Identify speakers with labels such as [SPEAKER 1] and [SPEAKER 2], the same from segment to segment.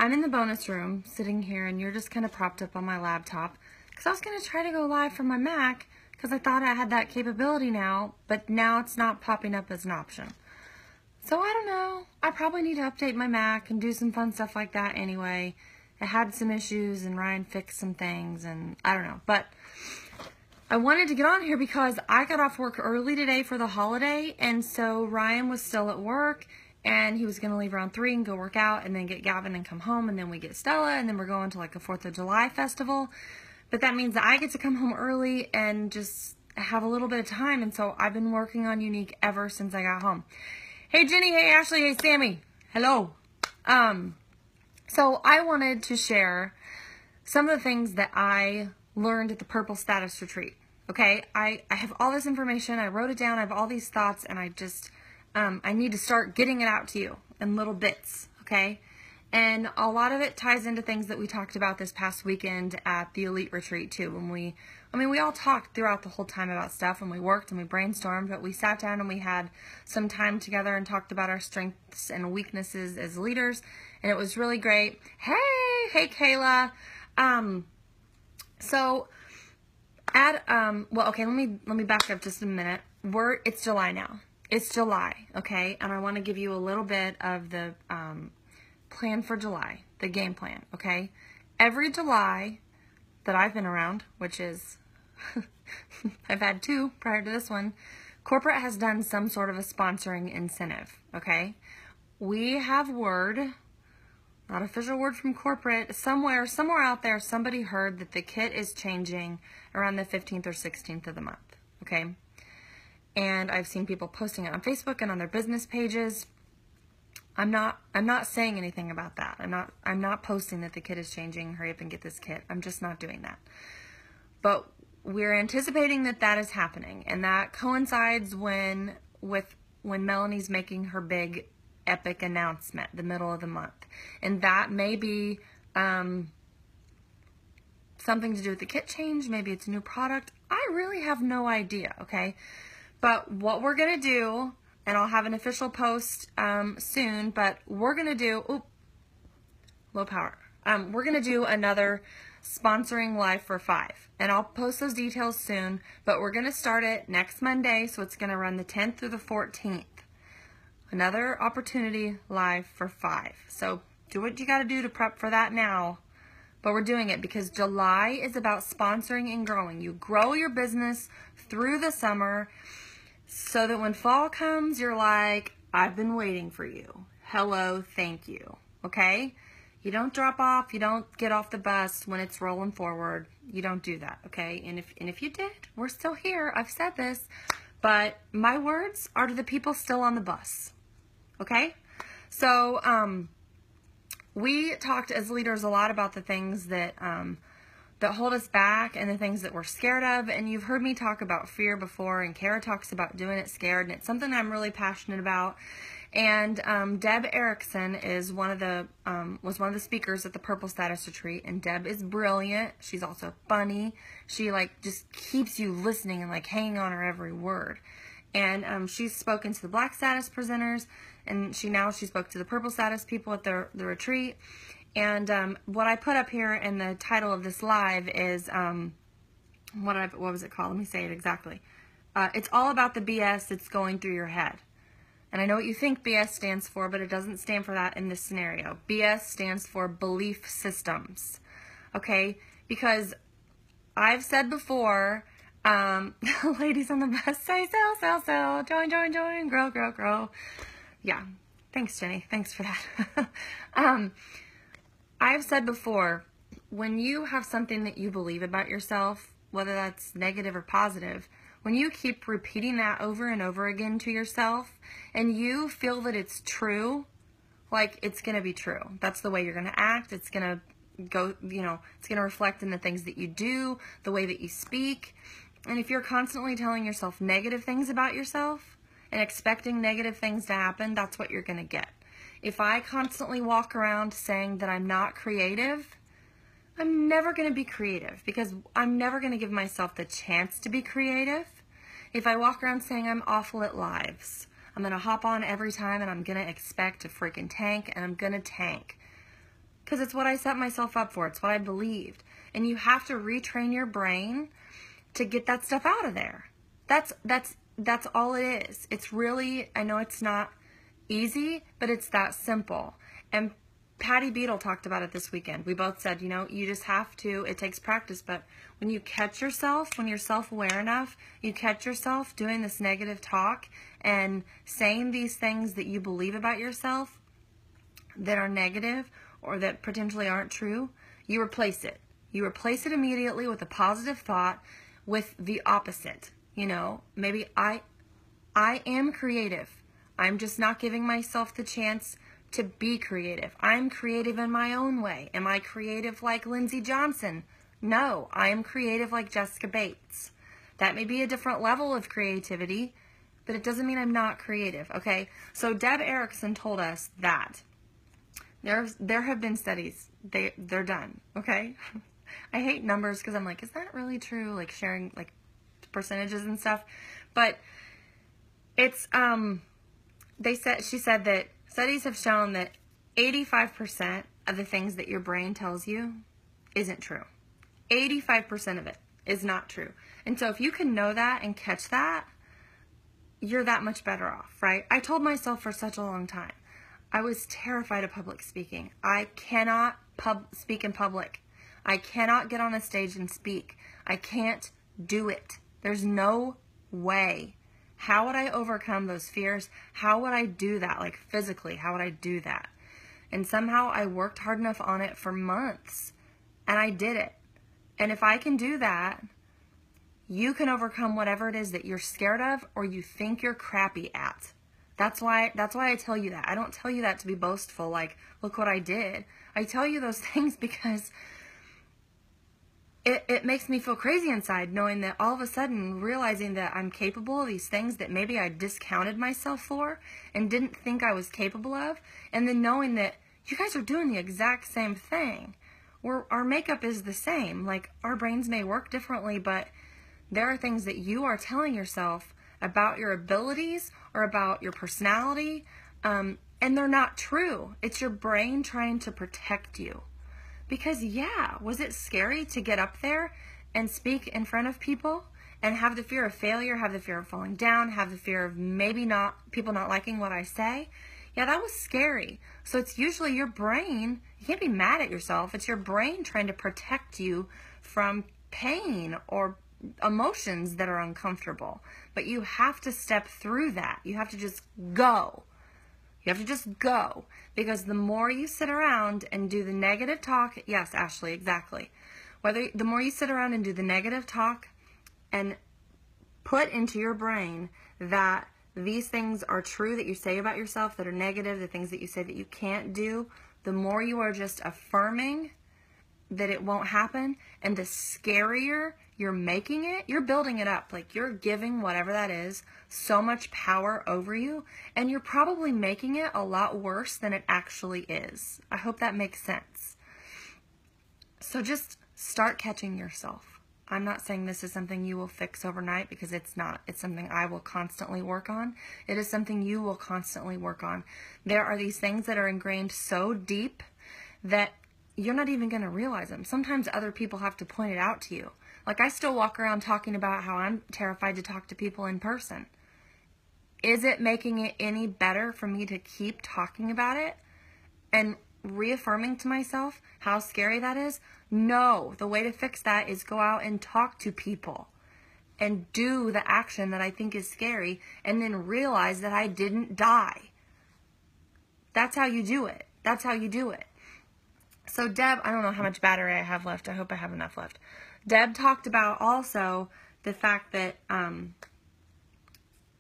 [SPEAKER 1] I'm in the bonus room sitting here and you're just kind of propped up on my laptop because I was going to try to go live from my Mac because I thought I had that capability now, but now it's not popping up as an option. So I don't know. I probably need to update my Mac and do some fun stuff like that anyway. I had some issues and Ryan fixed some things and I don't know. But I wanted to get on here because I got off work early today for the holiday, and so Ryan was still at work and he was going to leave around 3 and go work out and then get Gavin and come home, and then we get Stella, and then we're going to like a 4th of July festival. But that means that I get to come home early and just have a little bit of time, and so I've been working on Unique ever since I got home. Hey Jenny, hey Ashley, hey Sammy, hello. So I wanted to share some of the things that I learned at the Purple Status Retreat. Okay, I have all this information, I wrote it down, I have all these thoughts, and I just, I need to start getting it out to you in little bits, okay? And a lot of it ties into things that we talked about this past weekend at the Elite Retreat too. When we all talked throughout the whole time about stuff, and we worked and we brainstormed, but we sat down and we had some time together and talked about our strengths and weaknesses as leaders, and it was really great. Hey Kayla. Well, okay, let me back up just a minute. It's July now. It's July, okay? And I want to give you a little bit of the plan for July, the game plan, okay? Every July that I've been around, which is, I've had 2 prior to this one, corporate has done some sort of a sponsoring incentive, okay? We have word, not official word from corporate, somewhere out there, somebody heard that the kit is changing around the 15th or 16th of the month, okay? And I've seen people posting it on Facebook and on their business pages. I'm not saying anything about that. I'm not posting that the kit is changing, hurry up and get this kit. I'm just not doing that. But we're anticipating that that is happening, and that coincides with when Melanie's making her big epic announcement, the middle of the month. And that may be something to do with the kit change. Maybe it's a new product. I really have no idea, okay? But what we're going to do, and I'll have an official post soon, but we're going to do, low power. We're going to do another sponsoring live for 5. And I'll post those details soon, but we're going to start it next Monday, so it's going to run the 10th through the 14th. Another opportunity live for 5. So do what you got to do to prep for that now. But we're doing it because July is about sponsoring and growing. You grow your business through the summer so that when fall comes, you're like, I've been waiting for you. Hello, thank you. Okay? You don't drop off. You don't get off the bus when it's rolling forward. You don't do that, okay? And if you did, we're still here. I've said this. But my words are to the people still on the bus. Okay? So, we talked as leaders a lot about the things that hold us back and the things that we're scared of. And you've heard me talk about fear before, and Kara talks about doing it scared, and it's something I'm really passionate about. And Deb Erickson is was one of the speakers at the Purple Status Retreat, and Deb is brilliant. She's also funny. She just keeps you listening and hanging on her every word. And she's spoken to the Black Status presenters, and she spoke to the Purple Status people at the retreat. And what I put up here in the title of this live is what was it called? Let me say it exactly. It's all about the BS that's going through your head. And I know what you think BS stands for, but it doesn't stand for that in this scenario. BS stands for belief systems. Okay? Because I've said before, ladies on the bus say sell, join, grow. Yeah. Thanks, Jenny. Thanks for that. I've said before, when you have something that you believe about yourself, whether that's negative or positive, when you keep repeating that over and over again to yourself, and you feel that it's true, it's going to be true. That's the way you're going to act. It's going to go, it's going to reflect in the things that you do, the way that you speak. And if you're constantly telling yourself negative things about yourself and expecting negative things to happen, that's what you're going to get. If I constantly walk around saying that I'm not creative, I'm never going to be creative because I'm never going to give myself the chance to be creative. If I walk around saying I'm awful at lives, I'm going to hop on every time and I'm going to expect to freaking tank, and I'm going to tank. because it's what I set myself up for. It's what I believed. And you have to retrain your brain to get that stuff out of there. That's all it is. It's really, I know it's not easy, but it's that simple. And Patty Beetle talked about it this weekend. We both said, you know, you just have to, it takes practice, but when you catch yourself, when you're self-aware enough, you catch yourself doing this negative talk and saying these things that you believe about yourself that are negative or that potentially aren't true, you replace it. You replace it immediately with a positive thought with the opposite. You know, maybe I am creative. I'm just not giving myself the chance to be creative. I'm creative in my own way. Am I creative like Lindsay Johnson? No, I am creative like Jessica Bates. That may be a different level of creativity, but it doesn't mean I'm not creative, okay? So Deb Erickson told us that there have been studies. They're done, okay? I hate numbers because I'm like, is that really true? Like sharing like percentages and stuff. But it's she said that studies have shown that 85% of the things that your brain tells you isn't true. 85% of it is not true. And so if you can know that and catch that, you're that much better off, right? I told myself for such a long time, I was terrified of public speaking. I cannot speak in public. I cannot get on a stage and speak. I can't do it. There's no way. How would I overcome those fears? How would I do that? Like physically, how would I do that? And somehow I worked hard enough on it for months and I did it. And if I can do that, you can overcome whatever it is that you're scared of or you think you're crappy at. That's why I tell you that. I don't tell you that to be boastful, like, look what I did. I tell you those things because it makes me feel crazy inside, knowing that all of a sudden, realizing that I'm capable of these things that maybe I discounted myself for and didn't think I was capable of, and then knowing that you guys are doing the exact same thing. Our makeup is the same. Like, our brains may work differently, but there are things that you are telling yourself about your abilities or about your personality, and they're not true. It's your brain trying to protect you. Because yeah, was it scary to get up there and speak in front of people and have the fear of failure, have the fear of falling down, have the fear of maybe people not liking what I say? Yeah, that was scary. So it's usually your brain. You can't be mad at yourself. It's your brain trying to protect you from pain or emotions that are uncomfortable. But you have to step through that. You have to just go. You have to just go, because the more you sit around and do the negative talk, yes, Ashley, exactly. The more you sit around and do the negative talk and put into your brain that these things are true that you say about yourself that are negative, the things that you say that you can't do, the more you are just affirming that it won't happen, and the scarier you're making it, you're building it up. Like, you're giving whatever that is so much power over you, and you're probably making it a lot worse than it actually is. I hope that makes sense. So just start catching yourself. I'm not saying this is something you will fix overnight, because it's not. It's something I will constantly work on. It is something you will constantly work on. There are these things that are ingrained so deep that you're not even going to realize them. Sometimes other people have to point it out to you. Like, I still walk around talking about how I'm terrified to talk to people in person. Is it making it any better for me to keep talking about it and reaffirming to myself how scary that is? No. The way to fix that is go out and talk to people and do the action that I think is scary, and then realize that I didn't die. That's how you do it. That's how you do it. So Deb, I don't know how much battery I have left. I hope I have enough left. Deb talked about also the fact that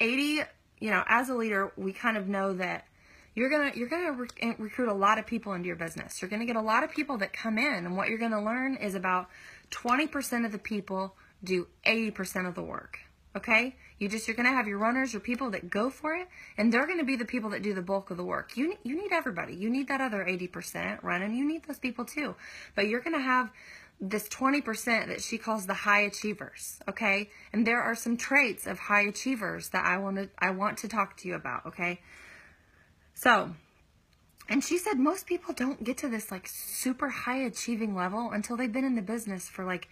[SPEAKER 1] 80, as a leader, we kind of know that you're gonna recruit a lot of people into your business. You're gonna get a lot of people that come in, and what you're gonna learn is about 20% of the people do 80% of the work. Okay? You're going to have your runners, your people that go for it, and they're going to be the people that do the bulk of the work. You need everybody. You need that other 80% running. You need those people too. But you're going to have this 20% that she calls the high achievers, okay? And there are some traits of high achievers that I want to talk to you about, okay? So, And she said most people don't get to this like super high achieving level until they've been in the business for like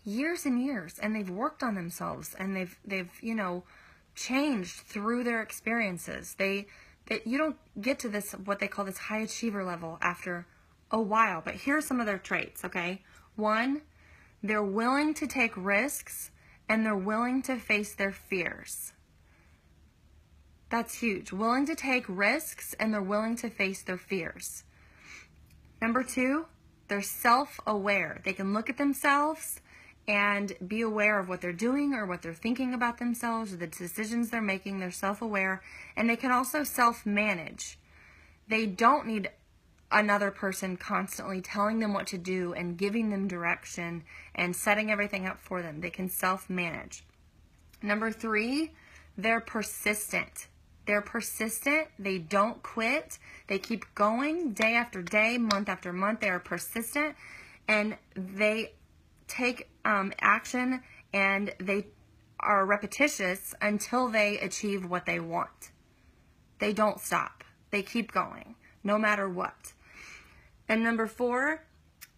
[SPEAKER 1] years and years, and they've worked on themselves, and they've you know, changed through their experiences. You don't get to this, what they call this high achiever level, after a while. But here are some of their traits, okay? 1, they're willing to take risks, and they're willing to face their fears. That's huge. Willing to take risks, and they're willing to face their fears. Number 2, they're self-aware. They can look at themselves and be aware of what they're doing or what they're thinking about themselves or the decisions they're making. They're self-aware, and they can also self-manage. They don't need another person constantly telling them what to do and giving them direction and setting everything up for them. They can self-manage. Number 3, they're persistent. They're persistent. They don't quit. They keep going day after day, month after month. They are persistent, and they take action, and they are repetitious until they achieve what they want. They don't stop. They keep going no matter what. And number 4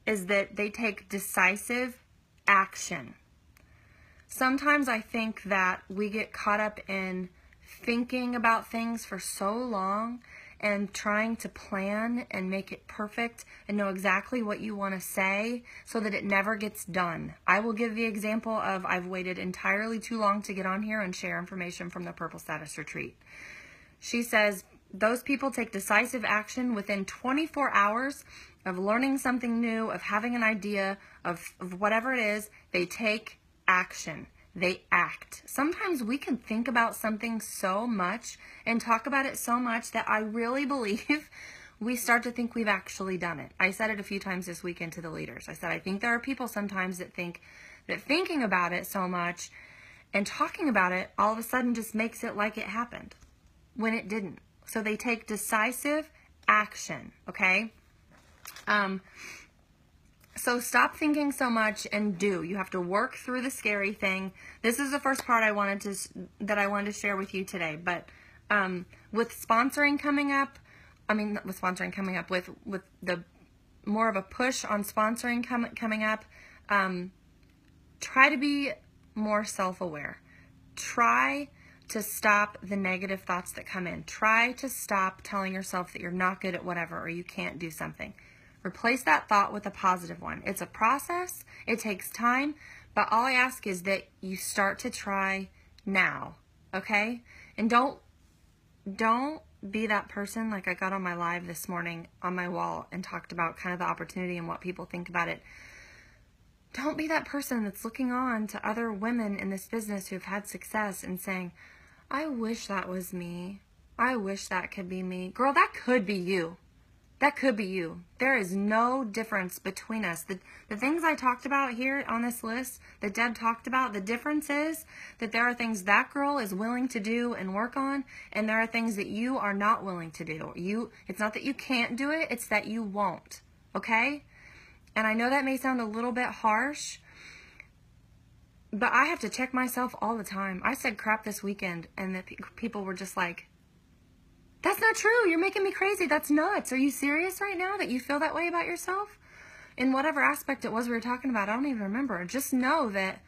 [SPEAKER 1] is that they take decisive action. Sometimes I think that we get caught up in thinking about things for so long and trying to plan and make it perfect and know exactly what you want to say so that it never gets done. I will give the example of I've waited entirely too long to get on here and share information from the Purple Status Retreat. She says those people take decisive action within 24 hours of learning something new, of having an idea, of whatever it is. They take action. They act. Sometimes we can think about something so much and talk about it so much that I really believe we start to think we've actually done it. I said it a few times this weekend to the leaders. I said, I think there are people sometimes that think that thinking about it so much and talking about it all of a sudden just makes it like it happened when it didn't. So they take decisive action, okay? So stop thinking so much and do. You have to work through the scary thing. This is the first part I wanted to share with you today. But with sponsoring coming up, with the more of a push on sponsoring coming up, try to be more self-aware. Try to stop the negative thoughts that come in. Try to stop telling yourself that you're not good at whatever or you can't do something. Replace that thought with a positive one. It's a process. It takes time. But all I ask is that you start to try now, okay? And don't be that person like I got on my live this morning on my wall and talked about kind of the opportunity and what people think about it. Don't be that person that's looking on to other women in this business who have had success and saying, I wish that was me. I wish that could be me. Girl, that could be you. That could be you. There is no difference between us. The things I talked about here on this list that Deb talked about, the difference is that there are things that girl is willing to do and work on, and there are things that you are not willing to do. It's not that you can't do it, it's that you won't. Okay? And I know that may sound a little bit harsh, but I have to check myself all the time. I said crap this weekend, and the people were just like, that's not true. You're making me crazy. That's nuts. Are you serious right now that you feel that way about yourself? In whatever aspect it was we were talking about, I don't even remember. Just know that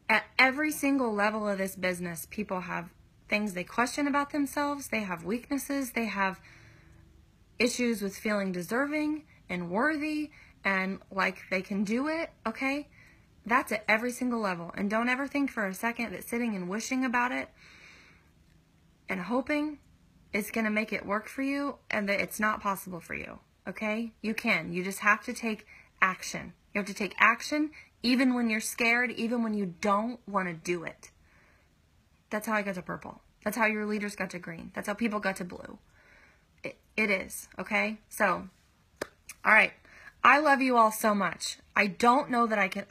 [SPEAKER 1] at every single level of this business, people have things they question about themselves. They have weaknesses. They have issues with feeling deserving and worthy and like they can do it, okay? That's at every single level. And don't ever think for a second that sitting and wishing about it and hoping is going to make it work for you and that it's not possible for you, okay? You can. You just have to take action. You have to take action even when you're scared, even when you don't want to do it. That's how I got to purple. That's how your leaders got to green. That's how people got to blue. It is, okay? So, all right. I love you all so much. I don't know that I can,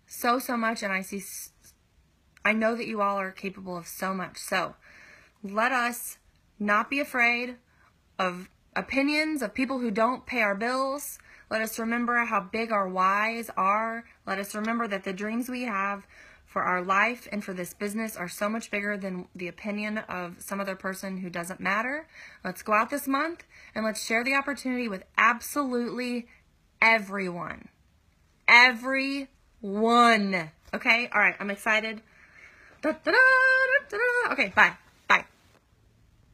[SPEAKER 1] so much, and I know that you all are capable of so much. So let us not be afraid of opinions of people who don't pay our bills. Let us remember how big our whys are. Let us remember that the dreams we have for our life and for this business are so much bigger than the opinion of some other person who doesn't matter. Let's go out this month and let's share the opportunity with absolutely everyone. Everyone. Okay? All right. I'm excited. Okay, bye.